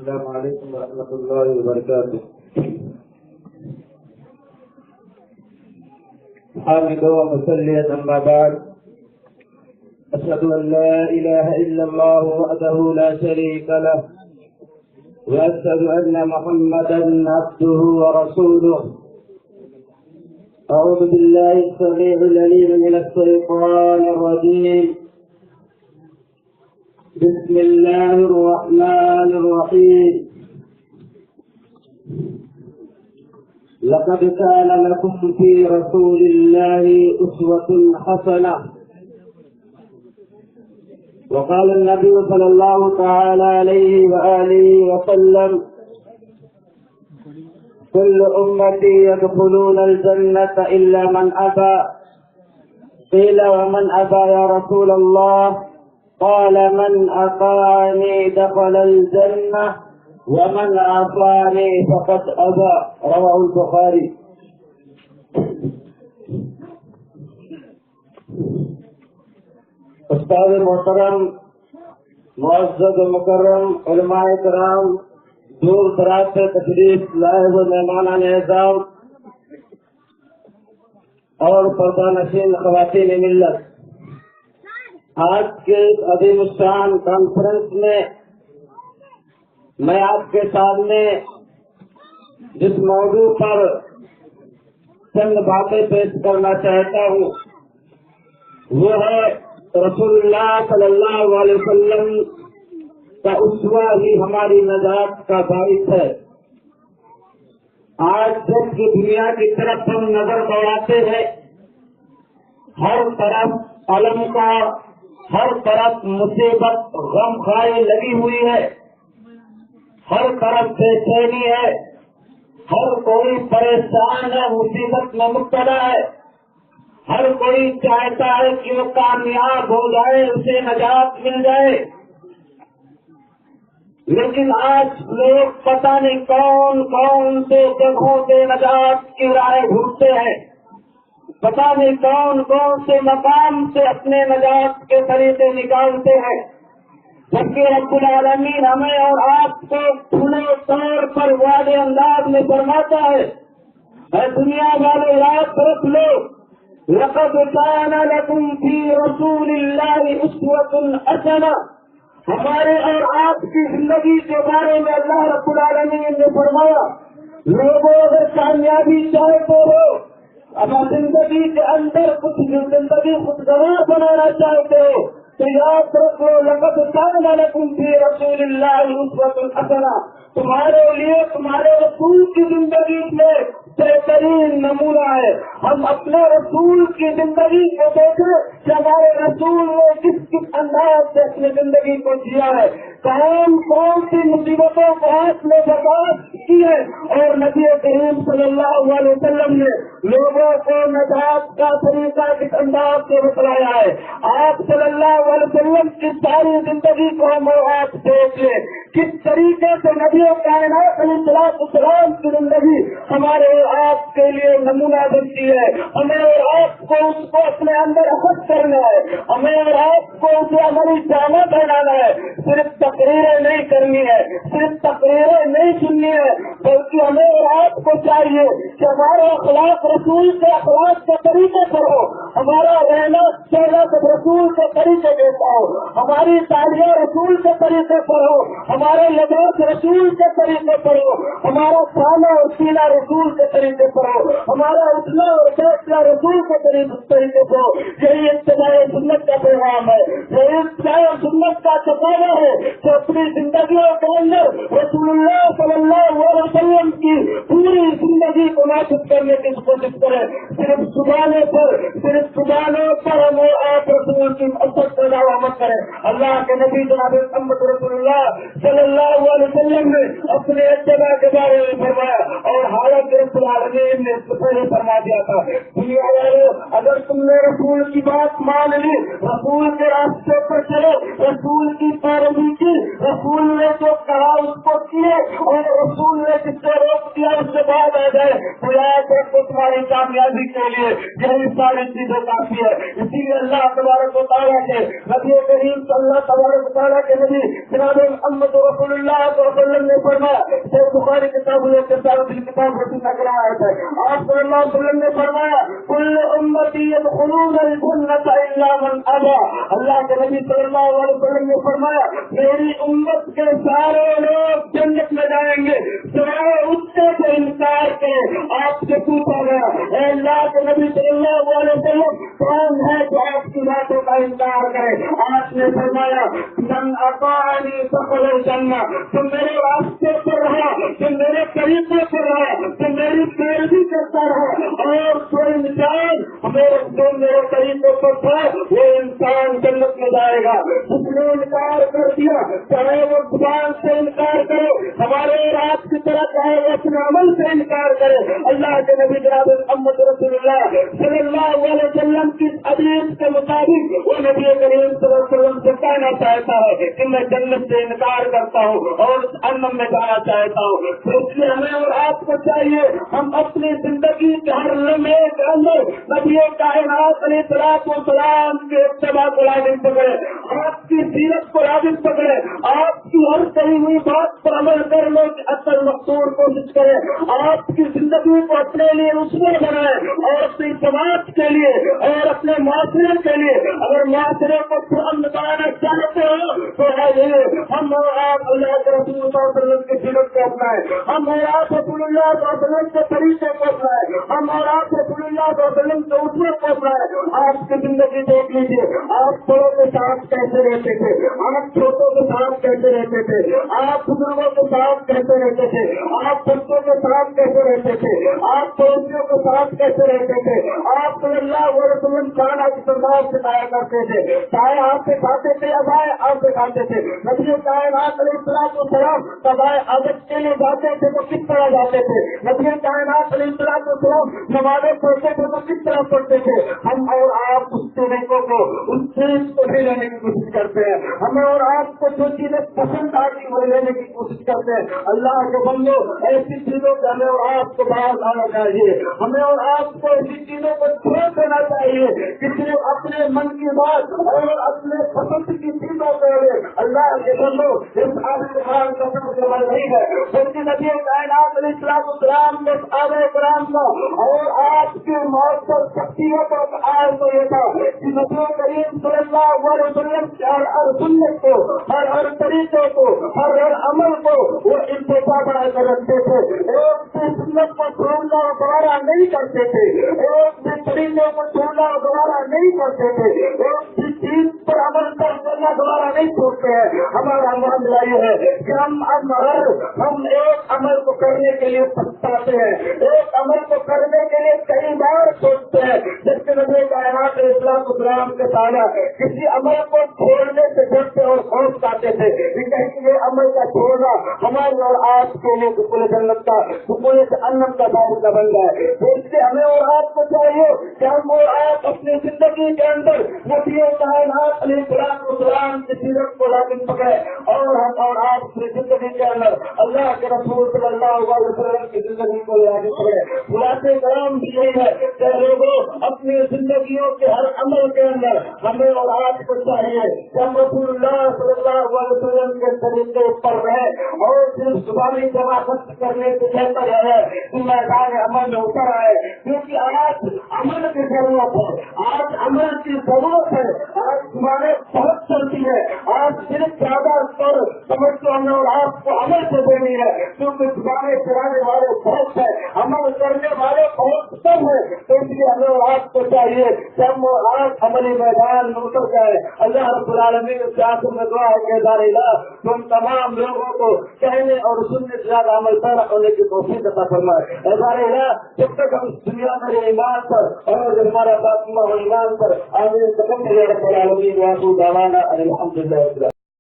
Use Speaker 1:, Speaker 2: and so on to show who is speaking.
Speaker 1: السلام علیکم ورحمۃ اللہ وبرکاتہ. حامدا ومصليا أما بعد أشهد أن لا إله إلا الله وحده لا شريك له وأشهد أن محمدا عبده ورسوله. أعوذ بالله السميع العليم من الشيطان الرجيم. بسم الله الرحمن الرحيم. لقد كان لكم في رسول الله أسوة حسنة. وقال النبي صلى الله تعالى عليه وآله وسلم كل أمتي يدخلون الجنة إلا من أبى. قيل ومن أبى يا رسول الله؟ قال من أطاعني دخل الجنة ومن عصاني فقد أبى. رواه البخاري. استاد محترم، معزز و مکرم علماء کرام، دور دراز سے تشریف لائے ہوئے مہمانان اعزام اور پردہ نشین خواتین ملت، آج کے عظیم الشان کانفرنس میں میں آپ کے سامنے جس موضوع پر چند باتیں پیش کرنا چاہتا ہوں وہ ہے رسول اللہ صلی اللہ علیہ وسلم کا اسوہ ہی ہماری نجات کا باعث ہے. آج جب کی دنیا کی طرف ہم نظر دوڑاتے ہیں، ہر طرف علم کا، ہر طرف مصیبت غم خاری لگی ہوئی ہے، ہر طرف بے چینی ہے، ہر کوئی پریشان ہے، مصیبت میں مبتلا ہے، ہر کوئی چاہتا ہے کہ وہ کامیاب ہو جائے، اسے نجات مل جائے. لیکن آج لوگ پتہ نہیں کون کون سے جگہوں سے نجات کی راہ ڈھونڈتے ہیں، پتہ نہیں کون کون سے مقام سے اپنے نجات کے طریقے نکالتے ہیں، جبکہ رب العالمین ہمیں اور آپ کو کھلے طور پر واضح انداز میں فرماتا ہے، اے دنیا والے یاد رکھ لو، لقد كان لكم في رسول الله أسوة حسنة. ہمارے اور آپ کی زندگی کے بارے میں اللہ رب العالمین نے فرمایا، لوگوں اگر کامیابی چاہتے ہو، اگر زندگی کے اندر کچھ زندگی خوشگوار بنانا چاہتے ہو تو یاد رکھو، لقد كان لكم في رسول الله أسوة حسنة. تمہارے لیے تمہارے رسول کی زندگی میں بہترین نمونہ ہے. ہم اپنے رسول کی زندگی کو دیکھیں کہ ہمارے رسول نے کس کس انداز سے اپنی زندگی کو جیا ہے، کون کون سی مصیبتوں کو ہاتھ میں برداشت کی ہے، اور نبی کریم صلی اللہ علیہ وسلم نے لوگوں کو نجات کا طریقہ کس انداز سے بتلایا ہے. آپ صلی اللہ علیہ وسلم کی ساری زندگی کو ہم آپ دیکھ لیں، کس طریقے سے نبی کائنات علیہ السلام کی زندگی ہمارے آپ کے لیے نمونہ بنتی ہے. ہمیں اور آپ کو اس کو اپنے اندر اخذ کرنا ہے، ہمیں اور آپ کو اسے ہماری جامع بنانا ہے. صرف تقریریں نہیں کرنی ہے، صرف تقریریں نہیں سننی ہے، بلکہ ہمیں اور آپ کو چاہیے کہ ہمارا اخلاق رسول کے اخلاق کے طریقے پر ہو، ہمارا رہنا چہرہ رسول کے طریقے جیسا ہو، ہماری تعلیم رسول کے طریقے پر ہو، ہمارے لباس رسول کے طریقے پر ہو، ہمارا کھانا اور پینا رسول کے طریقے پر ہو، ہمارا اٹھنا اور بیٹھنا رسول کے طریقے پر ہو. یہی اتباع سنت کا پیغام ہے، یہی اتباع سنت کا تقاضا ہے کہ اپنی زندگیوں کے اندر رسول اللہ صلی اللہ علیہ وسلم کی پوری زندگی کو نافذ کرنے کی کوشش کریں. صرف زبانوں پر ہم آپ رسول کی محبت کا دعویٰ مت کریں. اللہ کے نبی جناب محمد رسول اللہ صلی اللہ علیہ وسلم نے اپنے اتباع کے بارے میں فرمایا، اور حالت رب العالمین نے پہلے فرما دیا تھا، دنیا والوں اگر تم نے رسول کی بات مان لی، رسول کے راستے پر چلے، رسول کی پیروی کی، رسول نے جو کہا اس کو کیے، اور رسول نے جس سے روک دیا اس سے بعد آ جائے، تو یاد رکھو تمہاری کامیابی کے لیے یہی ساری چیزیں کافی ہے. اسی لیے اللہ تبارک و تعالیٰ کے نبی کریم صلی اللہ تبارک و تعالیٰ کے نبی جناب محمد رسول اللہ صلی اللہ علیہ وسلم نے فرمایا، شیخ بخاری کتاب کتاب رسول نقل آیت ہے، آپ صلی اللہ علیہ وسلم نے فرمایا کل امتی يدخلون الجنۃ الا من ابى، اللہ کے نبی صلی اللہ علیہ وسلم نے فرمایا میری امت کے سارے لوگ جنت میں جائیں گے سوائے اس سے انکار کرے۔ آپ سے پوچھا گیا اے اللہ کے نبی صلی اللہ علیہ وسلم کون ہے جو آپ کی باتوں کا انکار کرے؟ آپ نے فرمایا من اطاعنی دخل الجنہ، تو میرے راستے پر رہا، تو میرے طریقے پر رہا، تو میری پیروی کرتا رہا، اور کوئی انسان جو میرے طریقے پر تھا وہ انسان جنت میں جائے گا۔ اس نے انکار کر دیا، چاہے وہ زبان سے انکار کرے ہمارے رات کی طرح، چاہے وہ اپنے عمل سے انکار کرے، اللہ کے نبی جناب محمد رسول اللہ صلی اللہ علیہ وسلم کی حدیث کے مطابق وہ نبی کریم صلی اللہ علیہ وسلم سے کہنا چاہتا ہے کہ میں جنت سے انکار کرتا ہوں اور جہنم میں جانا چاہتا ہوں۔ تو اس لیے ہمیں اور آپ کو چاہیے ہم اپنی زندگی کے ہر لمحے کے اندر نبی کائنات علیہ الصلوۃ والسلام کے اتباع کو لازم پکڑے، آپ کی سیرت کو لازم پکڑے، آپ کی ہر کہی ہوئی بات پر عمل کرنے کی اثر مقصور کوشش کرے، آپ کی زندگی کو اپنے لیے اسوہ بنائے اور اپنی سماج کے لیے اور اپنے معاشرے کے لیے۔ اگر معاشرے کو امن بنانا چاہتے ہو تو ہم اور آپ اللہ کے رسول صلی اللہ علیہ وسلم کی سیرت کو اپنائیں، ہم اور آپ رسول اللہ صلی اللہ علیہ وسلم کے طریقے کو اپنائیں، ہم اور آپ رسول اللہ صلی اللہ علیہ وسلم کے اسوے کو اپنائیں۔ آپ کی زندگی دیکھ لیجیے، آپ بڑوں کے ساتھ کیسے رہتے تھے، آپ چھوٹوں کے ساتھ کیسے رہتے تھے، آپ بزرگوں کے ساتھ کیسے رہتے تھے، آپ بچوں کے ساتھ کیسے رہتے تھے، آپ پڑوسیوں کے ساتھ کیسے رہتے تھے، آپ صلی اللہ علیہ وسلم کھانا کی سردار سکھایا کرتے تھے، چاہے آپ سے کھاتے تھے یا بائے آپ سے کھاتے تھے۔ نبی کائنات علیہ السلام سوائے عادت کے لیے جاتے تھے تو کس طرح جاتے تھے، نبی کائنات علیہ السلام نمازیں پڑھتے تھے تو کس طرح پڑھتے تھے۔ ہم اور آپ اس طریقوں کو اس چیز کو بھی لینے کی کوشش کرتے ہیں، ہمیں اور آپ کو جو چیزیں پسند آتی وہ لینے کی کوشش کرتے ہیں۔ اللہ کے بندو ایسی چیزوں سے ہمیں اور آپ کو باز آنا چاہیے، ہمیں اور آپ کو ایسی چیزوں کو چھوڑ دینا چاہیے کسی اپنے من کی بات اور اپنے پسند کی چیزوں کے لیے۔ اللہ کے بندو اس آسمان کا سب سے بڑا نہیں ہے بلکہ نبی کائنات علیہ السلام نے صحابہ کرام کا اور آپ کی معاشر شخصیتوں کا آئے تو یہ تھا کہ نبی کریم صلی اللہ علیہ وسلم ہر سنت کو، ہر طریقے کو، ہر عمل کو وہ انتہا بنا کر رکھتے تھے، ایک بھی سنت کو چھوڑنا دوبارہ نہیں کرتے تھے، ایک بھی طریقے کو چھوڑنا دوبارہ نہیں کرتے تھے، ایک بھی چیز پر عمل کرنا دوبارہ نہیں چھوڑتے ہیں۔ ہمارا معاملہ یہ ہے کہ ہم ایک عمل کو کرنے کے لیے پچھتاتے ہیں، ایک عمل کو کرنے کے لیے کئی بار سوچتے ہیں، جس کے نبی کائنات علیہ السلام کے تعالیٰ کسی عمل کو چھوڑنے سے ڈرتے اور خوف کھاتے تھے کہ کہیں یہ عمل کا چھوڑنا ہمارے اور آپ کے لیے دخول جنت کا، دخول جہنم کا باعث کا بن جائے۔ اس سے ہمیں اور آپ کو چاہیے کہ ہم اور آپ اپنی زندگی کے اندر نبی کائنات علیہ السلام کی سیرت کو لازم پکڑے اور ہم اور آپ اپنی زندگی کے اندر اللہ کے رسول صلی اللہ علیہ وسلم کی زندگی کو لازم پکڑے۔ خلاصہ کلام بھی یہی ہے کہ لوگوں اپنی زندگیوں کے ہر عمل کے اندر ہمیں اور آپ کو چاہیے کہ ہم رسول اللہ صلی اللہ علیہ وسلم کے طریقے پر رہیں اور صرف زبانی جماعت کرنے سے بہتر ہے کہ میدان عمل میں اتر آئے، کیونکہ آج عمل کی ضرورت ہے، آج عمل کی ضرورت ہے، آج ہمارے بہت چلتی ہے، آج صرف زیادہ طور سمجھ ہمیں اور آپ کو عمل سے دینی ہے، کیونکہ زبانیں چلانے والے بہت ہیں، عمل کرنے والے بہت کم ہیں، تو اس لیے ہمیں اور آپ کو چاہیے کہ ہم اور آپ عملی میدان میں اتر جائے۔ اللہ رب العالمین سے آخر میں دعا ہے کہ تم تمام لوگوں کو کہنے اور سننے سے زیادہ عمل پیرا ہونے کی توفیق عطا فرمائے۔ جب تک ہم اس دنیا میں ایمان پر اور ہمارا خاتمہ ایمان پر آمین۔ رب العالمین الحمد للہ۔